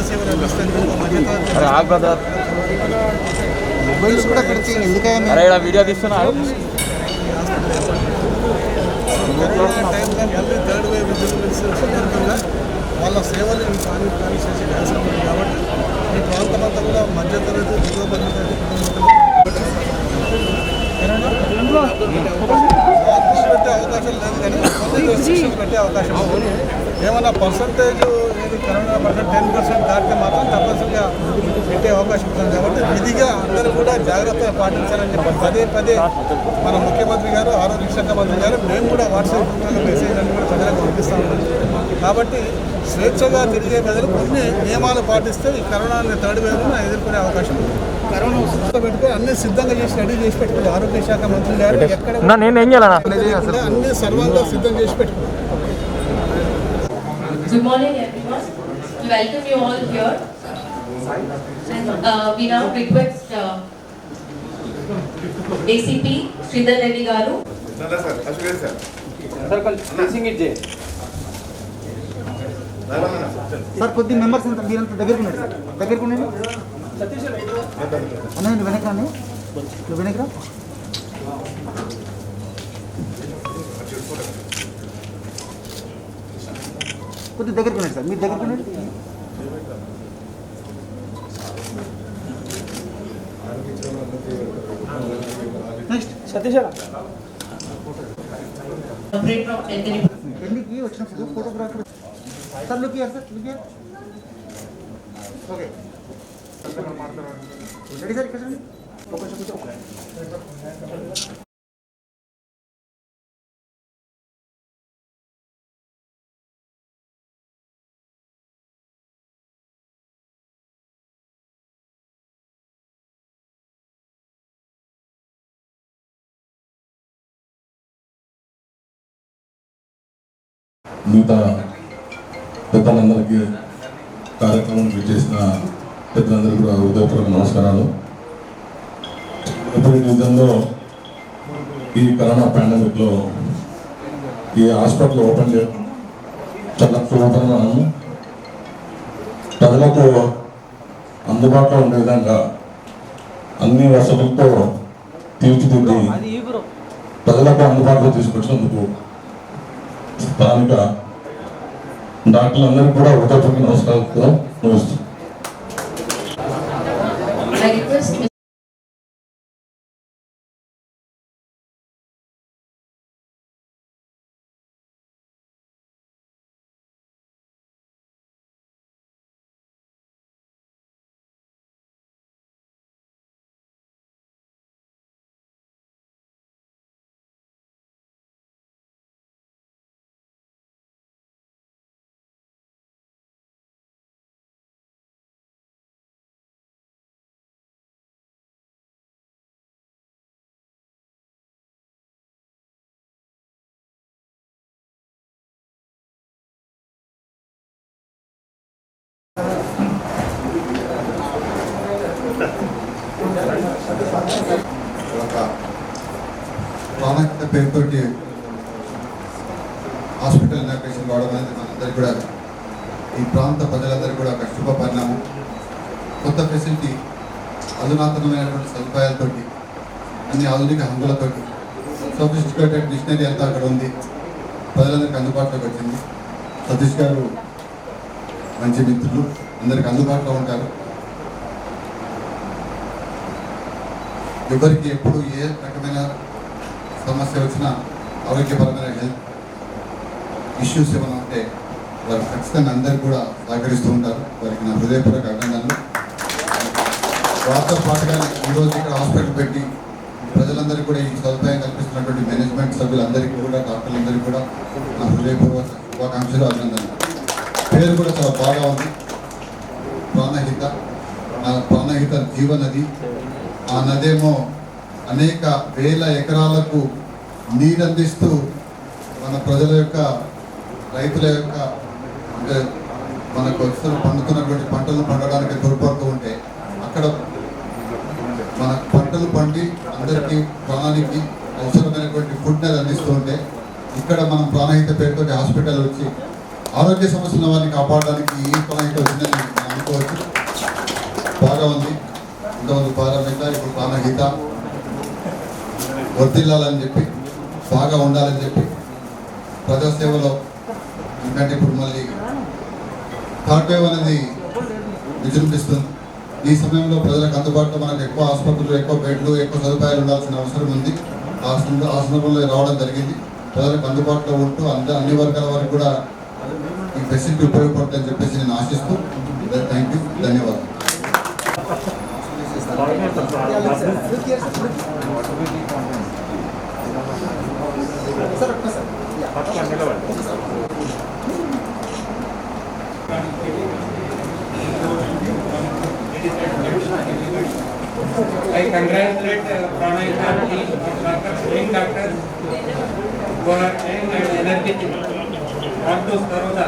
వైద్య సేవలు అందిస్తారు. మొబైల్స్ కూడా పెడితే ఎందుకైనా వీడియో తీస్తున్నారు. థర్డ్ వేవ్ విజిలెన్స్ సందర్భంగా వాళ్ళ సేవలు ఈ కాన్స్టిట్యూన్సీ అవసరం ఉంది కాబట్టి ఈ ప్రాంతమంతా కూడా మధ్యతరగతి దిగువ తరగతి పెట్టే అవకాశం లేదు, కానీ కొన్ని రెస్ట్రిక్షన్ పెట్టే అవకాశం ఉంది. ఏమన్నా పర్సంటేజ్ ఏది కరోనా 10% దాటితే మాత్రం తప్పనిసరిగా పెట్టే అవకాశం ఉంటుంది. కాబట్టి విధిగా అందరూ కూడా జాగ్రత్తగా పాటించాలని చెప్పి పదే పదే మన ముఖ్యమంత్రి గారు, ఆరోగ్య శాఖ మంత్రి గారు, మేము కూడా వాట్సాప్ మెసేజ్ అని కూడా ప్రజలకు పంపిస్తూ ఉన్నాం. కాబట్టి స్వేచ్ఛగా తిరిగే ప్రజలు కొన్ని నియమాలు పాటిస్తే ఈ కరోనాని థర్డ్ వేవ్ను ఎదుర్కొనే అవకాశం ఉంది. కరోనా పెట్టుకొని అన్ని సిద్ధంగా చేసి రెడీ చేసి పెట్టుకుంది ఆరోగ్య శాఖ మంత్రి గారు. ఎక్కడ అన్ని సర్వంగా సిద్ధం చేసి పెట్టుకుంది. Good morning, everyone. We welcome you all here. And we now request ACP Sridhar Reddy garu. Sir కొద్ది మెంబర్స్ అంతా మీరంతా దగ్గరకు ఉండండి సార్, దగ్గరకు ఉండండి అన్న. నువ్వు వెనకరా, నువ్వు వెనకరా. కొద్ది దగ్గరకు ఉండండి సార్, మీరు దగ్గరకు ఉండండి. నెక్స్ట్ సతీష్ ఎన్నికి వచ్చినప్పుడు photographer sir look year, sir look year. Okay ready sir, ఇక్కడ చూడండి. మిగతా పెద్దలందరికీ కార్యక్రమం చేసిన పెద్దలందరికీ కూడా హృదయపూర్వక నమస్కారాలు. ఇప్పుడు ఈ నిజంలో ఈ కరోనా పాండమిక్లో ఈ హాస్పిటల్ ఓపెన్ చేయడం చాలా సులభతరము, ప్రజలకు అందుబాటులో ఉండే విధంగా అన్ని వసతులతో తీర్చిదిద్ది ప్రజలకు అందుబాటులో తీసుకొచ్చినందుకు స్థానిక డాక్టర్లందరికీ కూడా హృదయపూర్వక నమస్కారాలతో నమస్తే. ఒక ప్రాముఖ్యత పేరుతోటి హాస్పిటల్ ఇనాగ్రేషన్ కావడం అనేది మనందరికీ కూడా, ఈ ప్రాంత ప్రజలందరికీ కూడా ఒక శుభ పరిణామం. కొత్త ఫెసిలిటీ, అధునాతనమైనటువంటి సదుపాయాలతోటి, అన్ని ఆధునిక హంగులతోటి, సోఫిస్టికేటెడ్ మిషనరీ అంతా అక్కడ ఉంది, ప్రజలందరికీ అందుబాటులోకి వచ్చింది. సతీష్ గారు మంచి మిత్రులు, అందరికి అందుబాటులో ఉంటారు. ఎవరికి ఎప్పుడు ఏ రకమైన సమస్య వచ్చినా, ఆరోగ్యపరమైన హెల్త్ ఇష్యూస్ ఏమైనా ఉంటే వారు ఖచ్చితంగా అందరికీ కూడా సహకరిస్తూ ఉంటారు. వారికి నా హృదయపూర్వక అభినందనలు. వారితో పాటుగా ఈరోజు ఇక్కడ హాస్పిటల్ పెట్టి ప్రజలందరికీ కూడా ఈ సదుపాయం కల్పిస్తున్నటువంటి మేనేజ్మెంట్ సభ్యులందరికీ కూడా, డాక్టర్లందరికీ కూడా నా హృదయపూర్వక శుభాకాంక్షలు, అభినందనలు. పేరు కూడా చాలా బాగా ఉంది, ప్రాణహిత. నా ప్రాణహిత జీవనది. ఆ నదేమో అనేక వేల ఎకరాలకు నీరు అందిస్తూ మన ప్రజల యొక్క, రైతుల యొక్క, అంటే మనకు పండుతున్నటువంటి పంటలు పండడానికి తోడ్పడుతూ ఉంటే, అక్కడ మన పంటలు పండి అందరికీ ప్రాణానికి అవసరమైనటువంటి ఫుడ్ అనేది అందిస్తూ ఉంటే, ఇక్కడ మనం ప్రాణహిత పేరుతో హాస్పిటల్ వచ్చి ఆరోగ్య సమస్యల వారిని కాపాడడానికి ఈ ప్రాణహిత వచ్చిందని అనుకోవచ్చు. ఇంతమంది పారామిత ఇప్పుడు ప్రాణహిత వర్తిల్లాలని చెప్పి బాగా ఉండాలని చెప్పి ప్రజాసేవలో ఎందుకంటే ఇప్పుడు మళ్ళీ థర్డ్ వేవ్ అనేది విజృంభిస్తుంది. ఈ సమయంలో ప్రజలకు అందుబాటులో మనకు ఎక్కువ ఆసుపత్రులు, ఎక్కువ బెడ్లు, ఎక్కువ సదుపాయాలు ఉండాల్సిన అవసరం ఉంది. ఆ సందర్భంలో రావడం జరిగింది. ప్రజలకు అందుబాటులో ఉంటూ అన్ని వర్గాల వారికి కూడా ఈ ఫెసిలిటీ ఉపయోగపడుతుందని చెప్పేసి నేను ఆశిస్తూ థ్యాంక్ యూ, ధన్యవాదాలు. I congratulate Pranayita team of doctors, trained doctors who are trained and energetic, want to serve the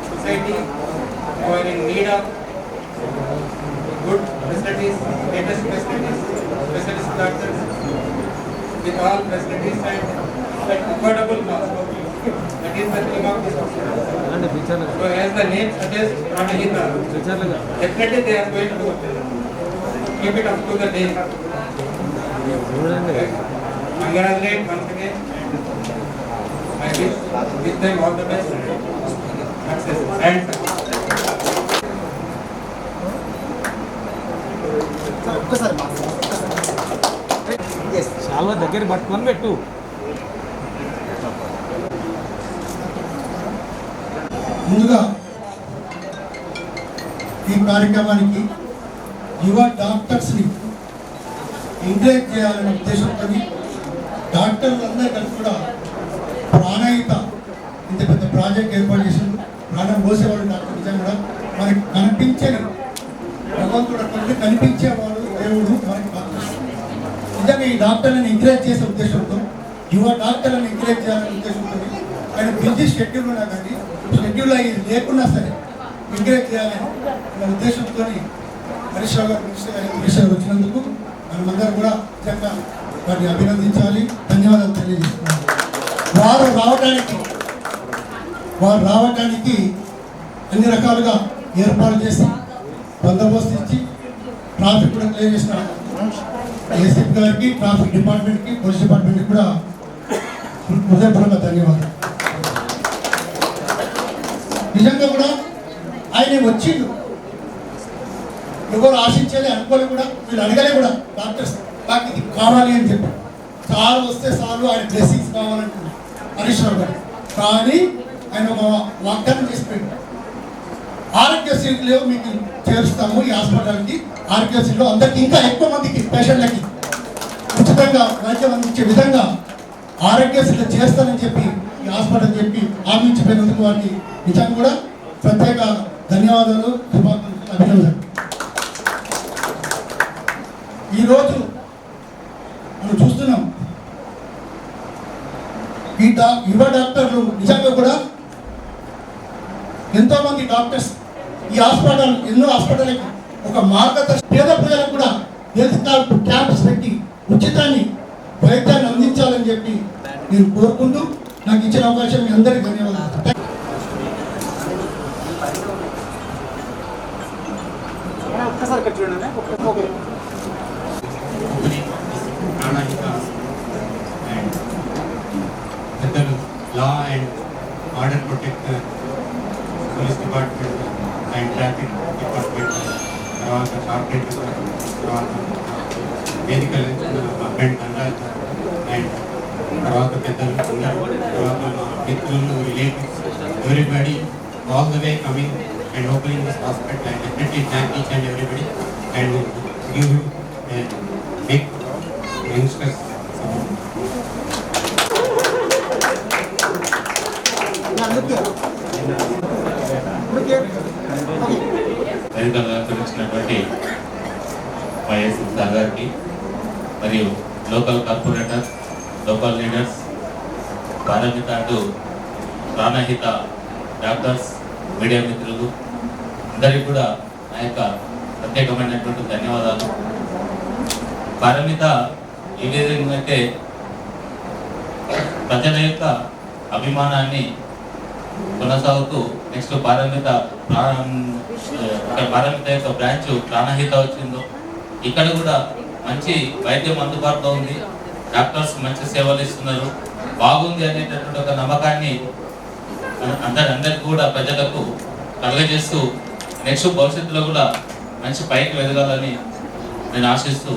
society, who are in need of good facilities, latest facilities, specialist doctors with all facilities and at affordable cost. That is the theme of this hospital. So as the name suggests, Pranayita, definitely they are going to keep it up to the day. Congratulate once again. I wish them all the best success and success. చాలా దగ్గర పట్టుకొని పెట్టు. ముందుగా ఈ కార్యక్రమానికి యువ డాక్టర్స్ని encourage చేయాలనే ఉద్దేశంతో డాక్టర్లందరికీ కూడా ప్రాణహిత ఇంత పెద్ద ప్రాజెక్ట్ ఏర్పాటు చేసింది. ప్రాణం పోసేవాళ్ళు డాక్టర్ నిజంగా కూడా మనకి కనిపించని భగవంతుడు అక్కడ కనిపించేవాడు దేవుడు మనకి డాక్టర్స్. నిజంగా ఈ డాక్టర్లను ఎంకరేజ్ చేసే ఉద్దేశంతో యువ డాక్టర్లను ఎంకరేజ్ చేయాలనే ఉద్దేశంతో ఆయన బిజీ షెడ్యూల్ ఉన్నా కానీ షెడ్యూల్ అయ్యి లేకున్నా సరే ఎంకరేజ్ చేయాలనే ఉద్దేశంతో హరీష్ రావు గారు మినిస్టర్ గారు వచ్చినందుకు మనమందరం కూడా నిజంగా వారిని అభినందించాలి, ధన్యవాదాలు తెలియజేస్తున్నాను. వారు రావడానికి అన్ని రకాలుగా ఏర్పాటు చేసి బందోబస్తు ఇచ్చి ట్రాఫిక్ కూడా క్లియర్ చేసిన ఏసీపీ గారికి, ట్రాఫిక్ డిపార్ట్మెంట్కి, పోలీస్ డిపార్ట్మెంట్కి కూడా హృదయపూర్వక ధన్యవాదాలు. నిజంగా కూడా ఆయన వచ్చిండు, ఎవరు ఆశించేది అనుకోలే కూడా, వీళ్ళు అడగలే కూడా డాక్టర్స్ నాకు ఇది కావాలి అని చెప్పి. చాలు వస్తే చాలు ఆయన బ్లెస్సింగ్స్ కావాలంటున్నారు హరీష్ రావు గారు. కానీ ఆయన ఒక వాగ్దానం చేసిపోయింది, ఆరోగ్యశ్రీకి లేవు మీకు చేరుస్తాము ఈ హాస్పిటల్కి. ఆరోగ్యశ్రీలో అందరికీ ఇంకా ఎక్కువ మందికి పేషెంట్లకి ఉచితంగా వైద్యం అందించే విధంగా ఆరోగ్యశ్రీలో చేస్తానని చెప్పి ఈ హాస్పిటల్ చెప్పి హామీంచిపోయినందుకు వారికి నిజంగా కూడా ప్రత్యేక ధన్యవాదాలు, శుభాకాంక్షలు, అభినందనలు. ఈరోజు మనం చూస్తున్నాం ఈ యువ డాక్టర్లు నిజంగా కూడా ఎంతోమంది డాక్టర్స్ ఈ హాస్పిటల్ ఎన్నో హాస్పిటల్కి ఒక మార్గదర్శి పేద ప్రజలకు కూడా హెల్త్ క్యాంప్స్ పెట్టి ఉచితాన్ని వైద్యాన్ని అందించాలని చెప్పి నేను కోరుకుంటూ నాకు ఇచ్చిన అవకాశం మీ అందరికీ ధన్యవాదాలు. ఒక్కసారి ఇక్కడ చూడండి. Law and order protector, police department and traffic department, తర్వాత కార్పొరేట్ తర్వాత వేదికలు అబ్బాయి అండ్ తర్వాత పెద్దలు తర్వాత మిత్రులు, relatives, everybody all the way coming and opening this hospital. I definitely thank each and everybody and give you a big youngsters. వేదికలటువంటి YS sir గారికి మరియు లోకల్ కార్పొరేటర్స్, లోకల్ లీడర్స్, పారామిత ప్రాణహిత డాక్టర్స్, మీడియా మిత్రులు అందరికీ కూడా నా యొక్క ప్రత్యేకమైనటువంటి ధన్యవాదాలు. పారామిత ఏ విధంగా అయితే ప్రజల యొక్క అభిమానాన్ని కొనసాగుతూ నెక్స్ట్ పారామిత యొక్క బ్రాంచ్ ప్రాణహిత వచ్చిందో ఇక్కడ కూడా మంచి వైద్యం అందుబాటులో ఉంది, డాక్టర్స్ మంచి సేవలు ఇస్తున్నారు, బాగుంది అనేటటువంటి ఒక నమ్మకాన్ని అందరికి కూడా ప్రజలకు కలుగజేస్తూ నెక్స్ట్ భవిష్యత్తులో కూడా మంచి పైకి ఎదగాలని నేను ఆశిస్తూ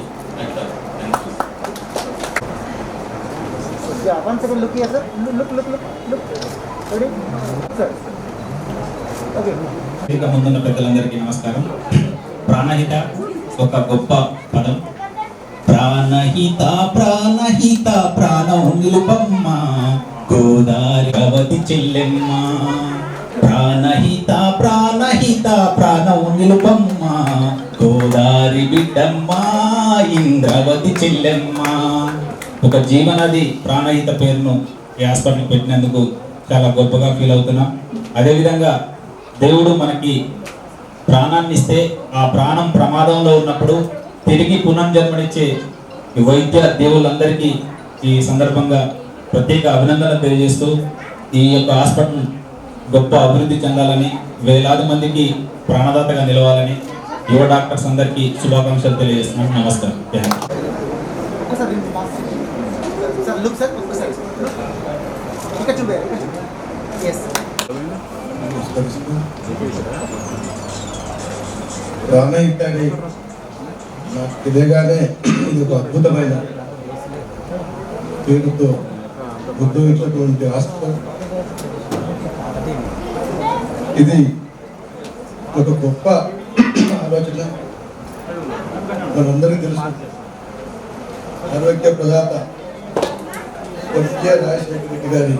ఇక ముందున్న పెద్దలందరికీ నమస్కారం. ప్రాణహిత ఒక గొప్ప పదం. ప్రాణహిత ప్రాణహిత ప్రాణం నిలుపమ్మ గోదారి భవతి చెల్లెమ్మ. ప్రాణహిత ప్రాణహిత ప్రాణం నిలుపమ్మ గోదారి బిడ్డమ్మ ఇంద్రవతి చెల్లెమ్మ. ఒక జీవనది ప్రాణహిత పేరును ఈ హాస్పిటల్ పెట్టినందుకు చాలా గొప్పగా ఫీల్ అవుతున్నాం. అదేవిధంగా దేవుడు మనకి ప్రాణాన్ని ఇస్తే ఆ ప్రాణం ప్రమాదంలో ఉన్నప్పుడు తిరిగి పునర్జన్మనిచ్చే ఈ వైద్య దేవుళ్ళందరికీ ఈ సందర్భంగా ప్రత్యేక అభినందనలు తెలియజేస్తూ ఈ యొక్క హాస్పిటల్ గొప్ప అభివృద్ధి చెందాలని, వేలాది మందికి ప్రాణదాతగా నిలవాలని యువ డాక్టర్స్ అందరికీ శుభాకాంక్షలు తెలియజేస్తున్నాను. నమస్కారం. ప్రాణహిత నాకు తెలియగానే ఇది ఒక అద్భుతమైన పేరుతో ఉద్భవించినటువంటి హాస్పిటల్. ఇది ఒక గొప్ప ఆలోచన. మనందరికీ తెలుసు ఆరోగ్య ప్రదాత రాజశేఖర రెడ్డి గారి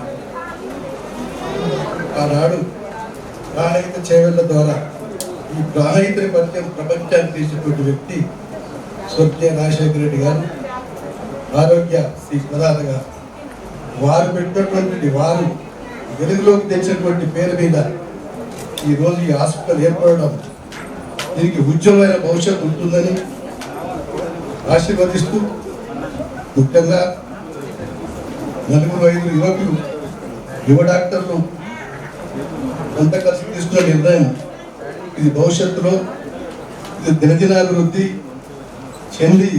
ఆనాడు ప్రాణహిత సేవల ద్వారా ఈ ప్రాణహితని పరిచయం ప్రపంచానికి తీసినటువంటి వ్యక్తి స్వర్గీయ రాజశేఖర రెడ్డి గారు, ఆరోగ్య శ్రీ ప్రదాతగా వారు పెట్టినటువంటి, వారు వెలుగులోకి తెచ్చినటువంటి పేరు మీద ఈరోజు ఈ హాస్పిటల్ ఏర్పడడం, దీనికి ఉజ్వలమైన భవిష్యత్తు ఉంటుందని ఆశీర్వదిస్తూ, ముఖ్యంగా 4-5 యువకులు, యువ డాక్టర్లు అంతా కలిసి తీసుకున్న నిర్ణయం ఇది భవిష్యత్తులో ఇది దినదినాభివృద్ధి చెంది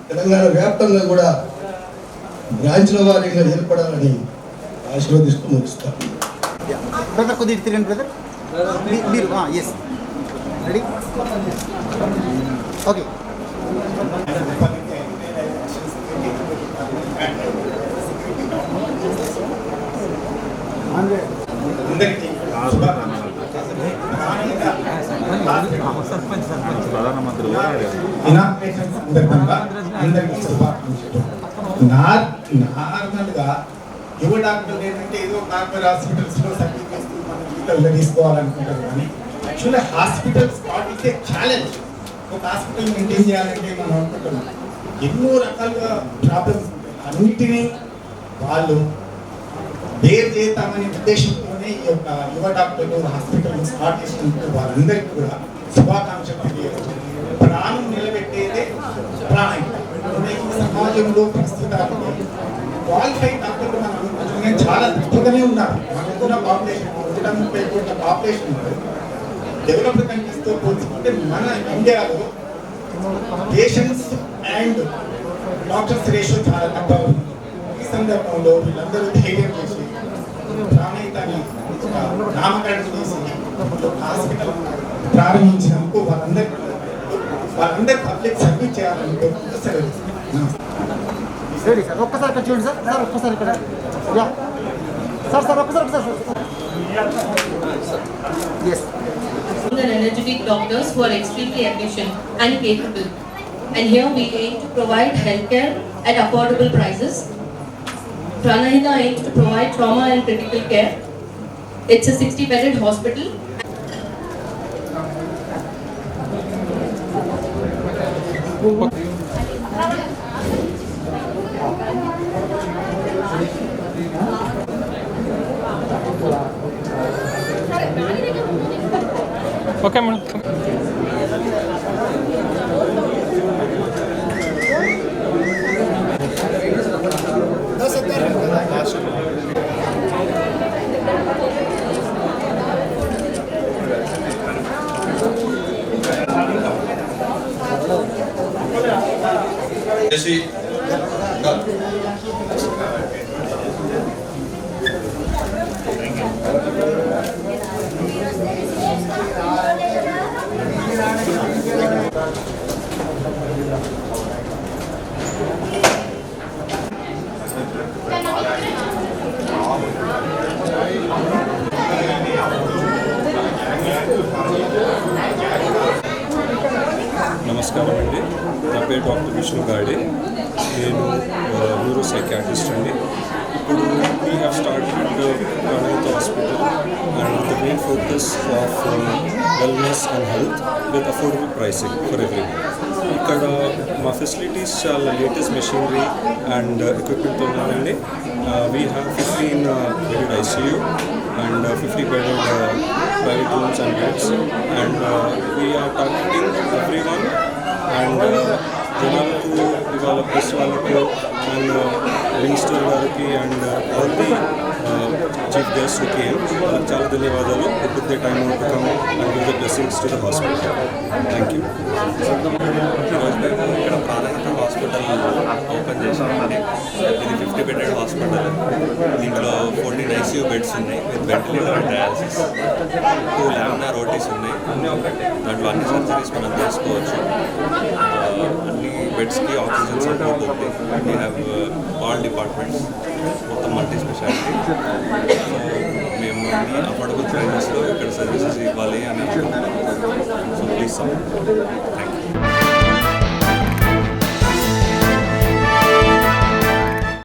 తెలంగాణ వ్యాప్తంగా కూడా బ్రాంచ్ల వారీగా ఏర్పడాలని ఆశీర్వదిస్తూ ముగిస్తాం. బ్రదర్ కొద్దిగా తిరగండి బ్రదర్. మీరు ఎస్ రెడీ ఓకే. అందరికీ ఇనాగ్రేషన్ సందర్భంగా అందరికీ శుభాకాంక్షలు. నార్మల్గా యువ డాక్టర్లు ఏంటంటే ఏదో నార్మల్ హాస్పిటల్స్లో సర్టిఫికేట్స్ మనం జీవితంలో తీసుకోవాలనుకుంటారు, కానీ యాక్చువల్లీ హాస్పిటల్ స్టార్ట్ ఇచ్చే ఛాలెంజ్. ఒక హాస్పిటల్ మెయింటైన్ చేయాలంటే మనం అనుకుంటున్నాం ఎన్నో రకాలుగా ప్రాబ్లమ్స్ ఉంటాయి. అన్నిటినీ వాళ్ళు బేర్ చేద్దామనే ఉద్దేశంతోనే ఈ యొక్క యువ డాక్టర్లు హాస్పిటల్ స్టార్ట్ చేసినందుకు వారందరికీ కూడా శుభాకాంక్షలు తెలియజేస్తాం. ప్రాణం నిలబెట్టేదే ప్రాణహిత. సమాజంలో ప్రస్తుతానికి క్వాలిఫైడ్ డాక్టర్లు మనం అనుకుంటున్నాం చాలా తక్కువగానే ఉన్నారు. మనకున్న పాపులేషన్ 130 కోట్ల పాపులేషన్ డెవలప్డ్ కంట్రీస్తో పోల్చుకుంటే మన ఇండియాలో పేషెంట్స్ అండ్ డాక్టర్స్ రేషియో చాలా తక్కువ ఉంది. ఈ సందర్భంలో వీళ్ళందరూ ధైర్యం చేసి ప్రాణహితాన్ని నామకరణం చేసి హాస్పిటల్ ప్రారంభించినందుకు వాళ్ళందరూ పబ్లిక్ సర్వీస్ చేయాలని సెలవు. రెడీ సార్, ఒక్కసారి ఇక్కడ చూడండి సార్. సార్ ఒక్కసారి ఇక్కడ సార్ ఒక్కసారి yes. Energetic doctors who are extremely efficient and capable, and here we aim to provide healthcare at affordable prices. Pranahita aims to provide trauma and critical care. It's a 60-bedded hospital. Okay madam. చేసి నమస్కారం అండి, నా పేరు doctor Vishnu గాడే. నేను neuro psychiatrist అండి. ఇప్పుడు we have started Pranahita hospital and the main focus of wellness and health with affordable pricing for every. ఇక్కడ మా ఫెసిలిటీస్ చాలా లేటెస్ట్ మెషినరీ అండ్ ఎక్విప్మెంట్తో ఉన్నాయండి. We have 15 bedded ICU and 50 bedded private rooms and beds, and we are targeting everyone and జనాలకు ఇవాళ press వాళ్ళకు and minister గారికి and all the chief guest who came, వాళ్ళకి చాలా ధన్యవాదాలు. ఇప్పుడు they time to come and give the blessings to the hospital. Thank you. ఈరోజు మేము ఇక్కడ ప్రాణహిత హాస్పిటల్ ఓపెన్ చేసామండి. ఇది 50 బెడెడ్ హాస్పిటల్. దీంట్లో 14 ICU బెడ్స్ ఉన్నాయి with ventilator and dialysis. 2 laminar ఓటీస్ ఉన్నాయి. దాంట్లో అన్ని సర్జరీస్ మనం చేసుకోవచ్చు. అన్ని బెడ్స్కి ఆక్సిజన్ సపోర్ట్ ఉంది. వీ హ్యావ్ ఆల్ డిపార్ట్మెంట్స్, మొత్తం మల్టీ స్పెషాలిటీ. సో మేము అన్ని అఫోర్డబుల్ ప్రైజెస్లో ఇక్కడ సర్వీసెస్ ఇవ్వాలి అని అనుకుంటున్నాం. So please support.